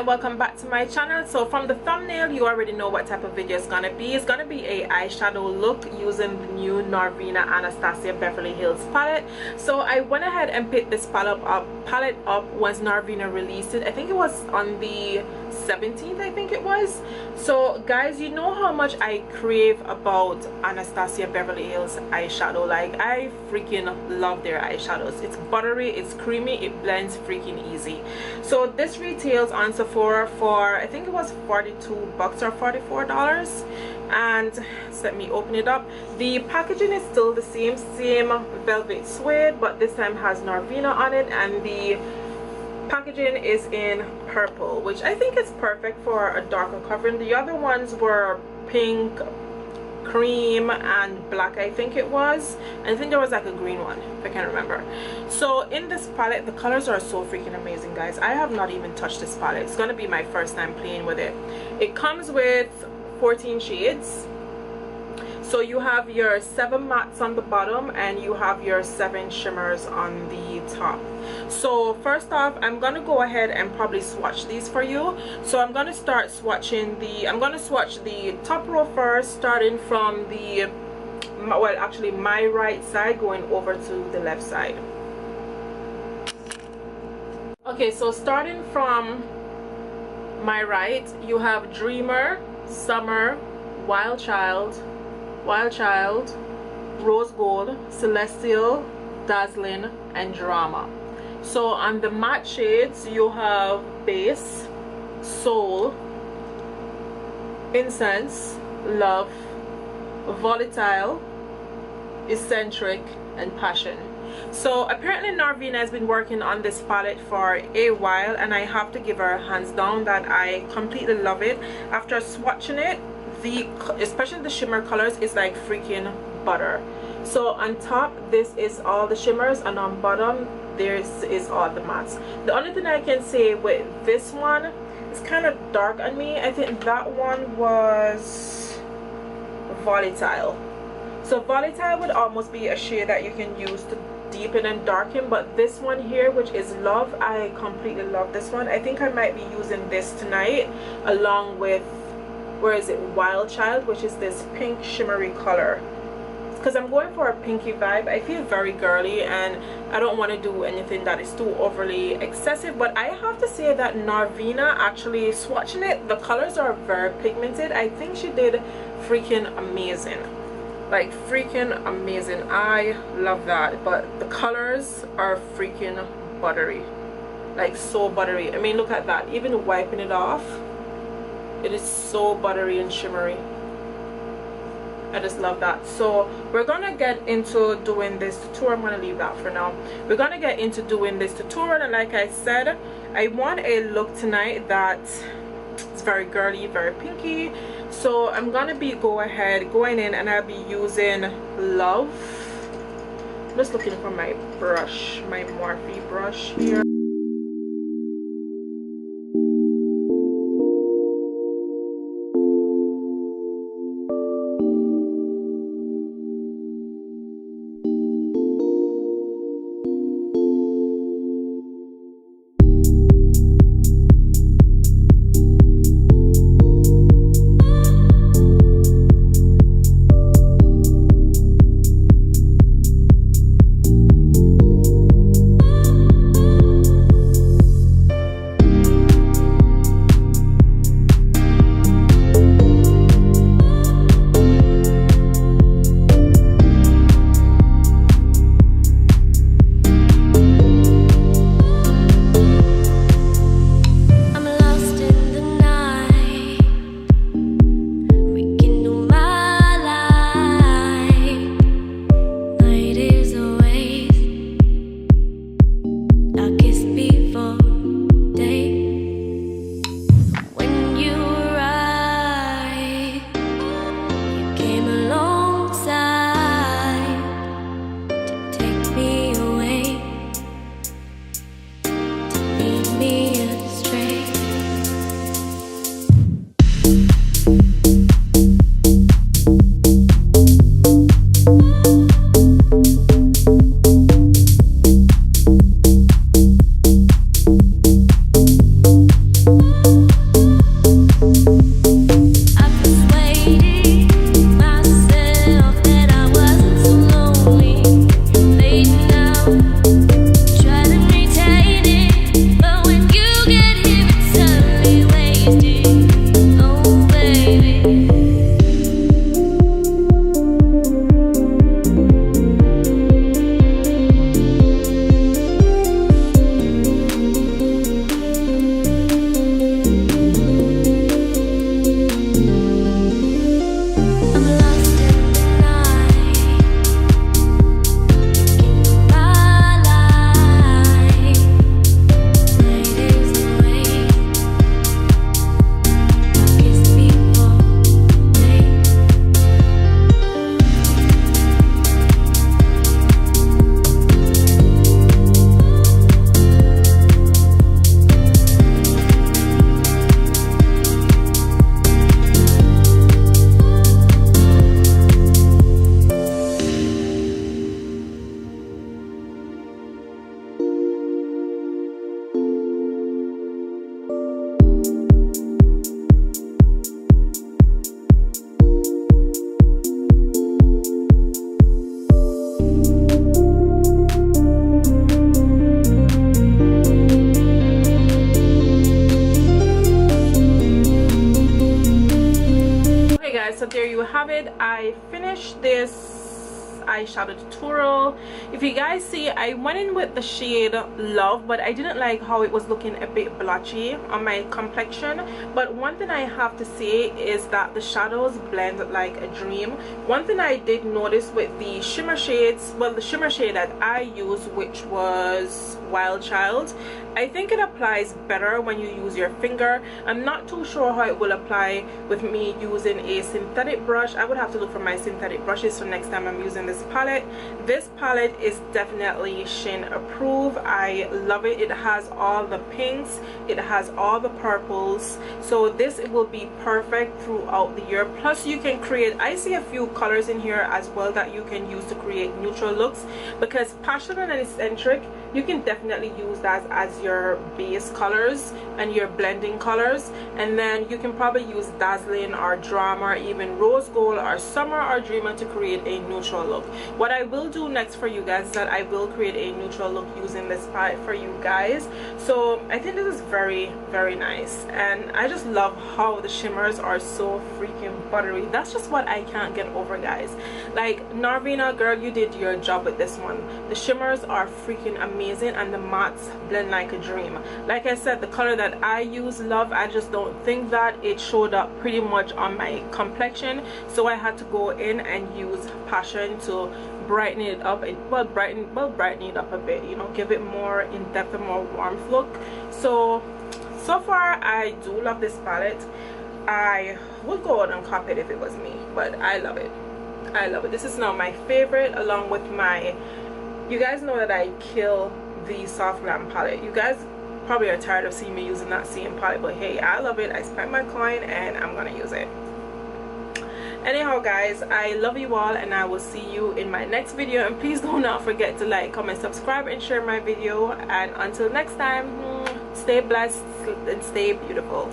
and welcome back to my channel. So from the thumbnail you already know what type of video it's gonna be. It's gonna be a eyeshadow look using the new Norvina Anastasia Beverly Hills palette. So I went ahead and picked this palette up once Norvina released it. I think it was on the 17th, I think it was. So guys, you know how much I crave about Anastasia Beverly Hills eyeshadow. Like, I freaking love their eyeshadows. It's buttery, it's creamy, it blends freaking easy. So this retails on Sephora for, I think it was $42 or $44. And let me open it up. The packaging is still the same velvet suede, but this time has Norvina on it, and the packaging is in purple, which I think is perfect for a darker covering. The other ones were pink, cream, and black, I think it was. I think there was like a green one, if I can't remember. So in this palette, the colors are so freaking amazing, guys. I have not even touched this palette. It's gonna be my first time playing with it. It comes with 14 shades. So you have your 7 mattes on the bottom and you have your 7 shimmers on the top. So first off, I'm gonna go ahead and probably swatch these for you. So I'm gonna start swatching I'm gonna swatch the top row first, starting from the, well, actually my right side going over to the left side. Okay, so starting from my right, you have Dreamer, Summer, Wild Child, Rose Gold, Celestial, Dazzling, and Drama. So on the matte shades, you have Base, Soul, Incense, Love, Volatile, Eccentric, and Passion. So apparently Norvina has been working on this palette for a while, and I have to give her hands down that I completely love it. After swatching it, especially the shimmer colors, is like freaking butter. So on top, this is all the shimmers, and on bottom this is all the mattes. The only thing I can say with this one, it's kind of dark on me. I think that one was Volatile. So Volatile would almost be a shade that you can use to deepen and darken, but this one here, which is Love, I completely love this one. I think I might be using this tonight along with, where is it, Wild Child, which is this pink shimmery color, because I'm going for a pinky vibe. I feel very girly and I don't want to do anything that is too overly excessive. But I have to say that Norvina, actually swatching it, the colors are very pigmented. I think she did freaking amazing, like freaking amazing. I love that. But the colors are freaking buttery, like so buttery. I mean, look at that. Even wiping it off, it is so buttery and shimmery. I just love that. So we're gonna get into doing this tutorial. I'm gonna leave that for now. We're gonna get into doing this tutorial, and like I said, I want a look tonight that is very girly, very pinky. So I'm gonna be going in, and I'll be using Love. I'm just looking for my brush, my Morphe brush here. finished this eyeshadow tutorial. If you guys see, I went in with the shade Love, but I didn't like how it was looking a bit blotchy on my complexion. But one thing I have to say is that the shadows blend like a dream. One thing I did notice with the shimmer shades, well, the shimmer shade that I used, which was Wild Child, I think it applies better when you use your finger. I'm not too sure how it will apply with me using a synthetic brush. I would have to look for my synthetic brushes so next time I'm using this palette. This palette is definitely Shin approved. I love it. It has all the pinks, it has all the purples, so this will be perfect throughout the year. Plus you can create, I see a few colors in here as well that you can use to create neutral looks, because Passionate and Eccentric, you can definitely use that as your base colors and your blending colors, and then you can probably use Dazzling or Drama or even Rose Gold or Summer or Dreamer to create a neutral look. What I will do next for you guys is that I will create a neutral look using this palette for you guys. So I think this is very, very nice, and I just love how the shimmers are so freaking buttery. That's just what I can't get over, guys. Like, Norvina, girl, you did your job with this one. The shimmers are freaking amazing and the mattes blend like a dream. Like I said, the color that I use, Love, I just don't think that it showed up pretty much on my complexion, so I had to go in and use Passion to brighten it up, and brighten it up a bit, you know, give it more in-depth and more warmth look. So far I do love this palette. I would go out and copy it if it was me, but I love it. I love it. This is now my favorite, along with my, you guys know that I kill the Soft Glam palette. You guys probably are tired of seeing me using that same palette, but hey, I love it. I spent my coin and I'm gonna use it. Anyhow, guys, I love you all, and I will see you in my next video. And please do not forget to like, comment, subscribe, and share my video. And until next time, stay blessed and stay beautiful.